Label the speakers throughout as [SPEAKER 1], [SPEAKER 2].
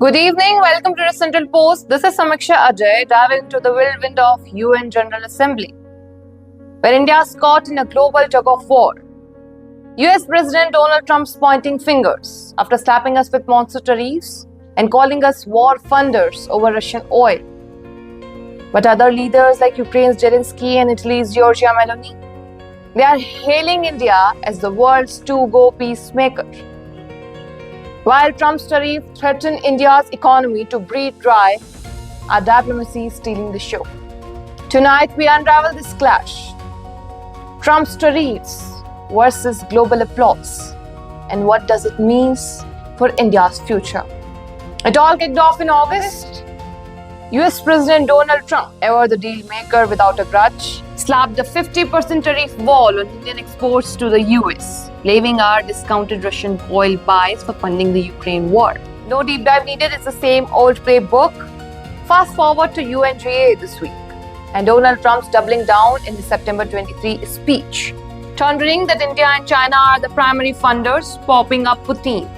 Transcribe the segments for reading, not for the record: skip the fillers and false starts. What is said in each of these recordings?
[SPEAKER 1] Good evening, welcome to the Central Post. This is Samiksha Ajay, diving into the whirlwind of UN General Assembly, where India is caught in a global tug of war. US President Donald Trump's pointing fingers after slapping us with monster tariffs and calling us war funders over Russian oil. But other leaders like Ukraine's Zelensky and Italy's Giorgia Meloni, they are hailing India as the world's to-go peacemaker. While Trump's tariff threatened India's economy to breathe dry, our diplomacy is stealing the show. Tonight, we unravel this clash. Trump's tariffs versus global applause. And what does it mean for India's future? It all kicked off in August. US President Donald Trump, ever the deal maker without a grudge, slapped a 50% tariff wall on Indian exports to the US, blaming our discounted Russian oil buys for funding the Ukraine war. No deep dive needed, it's the same old playbook. Fast forward to UNGA this week, and Donald Trump's doubling down in his September 23 speech, thundering that India and China are the primary funders, popping up Putin.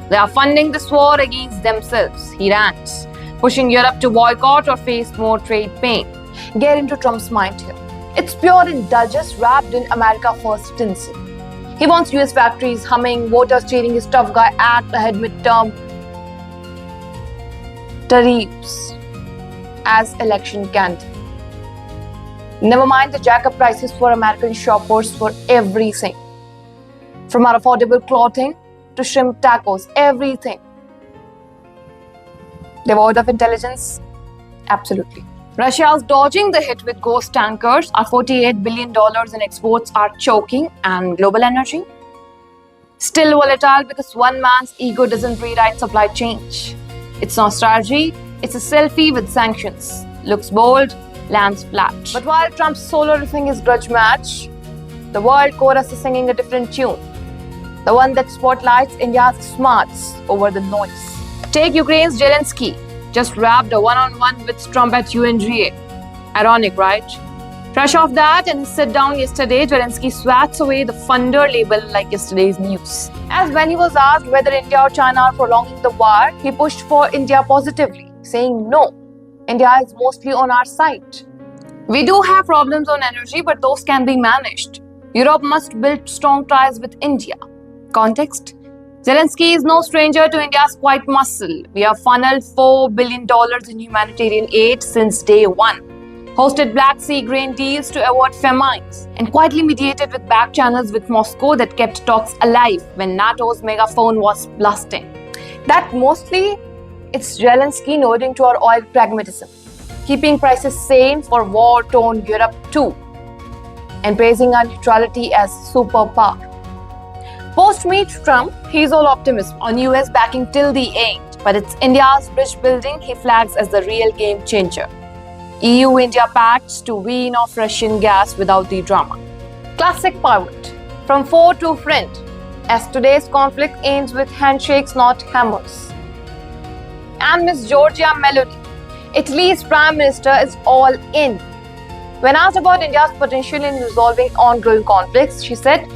[SPEAKER 1] They are funding this war against themselves, he rants, pushing Europe to boycott or face more trade pain. Get into Trump's mind here. It's pure indulgence wrapped in America First tinsel. He wants US factories humming, voters cheering his tough guy act ahead midterm tariffs as election candidate. Never mind the jack-up prices for American shoppers for everything. From our affordable clothing to shrimp tacos, everything. Devoid of intelligence? Absolutely. Russia's dodging the hit with ghost tankers. Our $48 billion in exports are choking, and global energy? Still volatile because one man's ego doesn't rewrite supply chain. It's not strategy, it's a selfie with sanctions. Looks bold, lands flat. But while Trump's solo riffing is grudge match, the world chorus is singing a different tune. The one that spotlights India's smarts over the noise. Take Ukraine's Zelensky, just wrapped a one-on-one with Trump at UNGA. Ironic, right? Fresh off that and sit down yesterday, Zelensky swats away the funder label like yesterday's news. As when he was asked whether India or China are prolonging the war, he pushed for India positively, saying no, India is mostly on our side. We do have problems on energy, but those can be managed. Europe must build strong ties with India. Context? Zelensky is no stranger to India's quiet muscle. We have funneled $4 billion in humanitarian aid since day one, hosted Black Sea grain deals to avoid famines, and quietly mediated with back channels with Moscow that kept talks alive when NATO's megaphone was blasting. That mostly, it's Zelensky nodding to our oil pragmatism, keeping prices sane for war-torn Europe too, and praising our neutrality as superpower. Post-meet Trump, he's all optimism on US backing till the end, but it's India's bridge building he flags as the real game changer. EU-India pact to wean off Russian gas without the drama. Classic pivot, from foe to friend, as today's conflict ends with handshakes, not hammers. And Miss Giorgia Meloni, Italy's Prime Minister, is all in. When asked about India's potential in resolving ongoing conflicts, she said,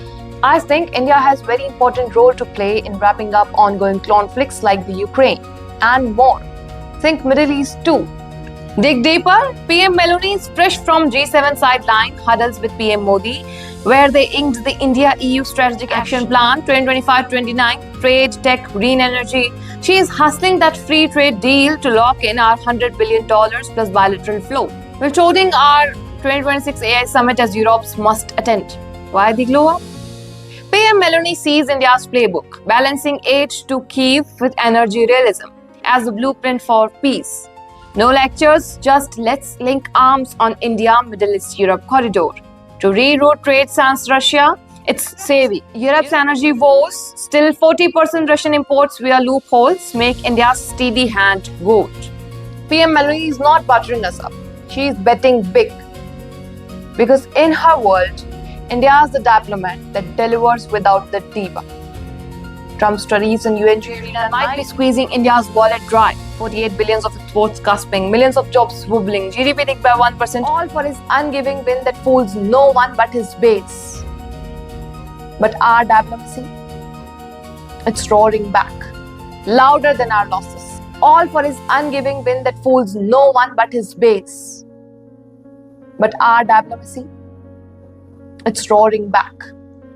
[SPEAKER 1] I think India has a very important role to play in wrapping up ongoing conflicts like the Ukraine and more. Think Middle East too. Dig deeper, PM Meloni is fresh from G7 sideline huddles with PM Modi, where they inked the India-EU Strategic Action Plan 2025-29, trade, tech, green energy. She is hustling that free trade deal to lock in our $100 billion plus bilateral flow. We're touting our 2026 AI Summit as Europe's must attend. Why the glow up? PM Meloni sees India's playbook, balancing aid to Kyiv with energy realism as the blueprint for peace. No lectures, just let's link arms on India-Middle East-Europe corridor. To reroute trade sans Russia, it's savvy. Europe's energy woes, still 40% Russian imports via loopholes make India's steady hand gold. PM Meloni is not buttering us up. She is betting big. Because in her world, India is the diplomat that delivers without the diva. Trump's tariffs and UNGA might be squeezing India's wallet dry. 48 billion of exports gasping, millions of jobs wobbling, GDP dipped by 1%, all for his ungiving win that fools no one but his base. But our diplomacy, it's roaring back, louder than our losses. all for his ungiving win that fools no one but his base. But our diplomacy, it's roaring back,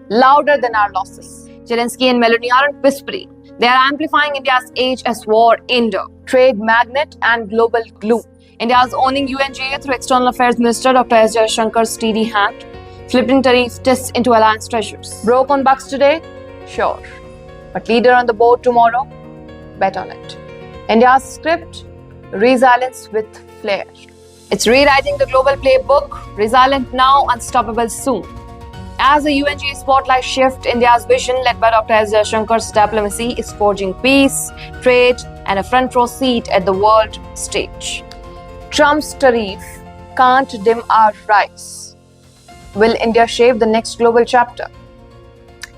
[SPEAKER 1] louder than our losses. Zelensky and Meloni aren't whispering. They are amplifying India's age as war ender, trade magnet and global glue. India is owning UNGA through External Affairs Minister Dr. S. Jaishankar's steady hand, flipping tariff tests into alliance treasures. Broke on bucks today? Sure. But leader on the board tomorrow? Bet on it. India's script? Resilience with flair. It's rewriting the global playbook, resilient now, unstoppable soon. As the UNGA spotlight shift, India's vision, led by Dr. S. Jaishankar's diplomacy, is forging peace, trade, and a front row seat at the world stage. Trump's tariff can't dim our rise. Will India shape the next global chapter?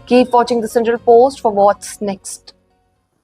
[SPEAKER 1] Keep watching the Central Post for what's next.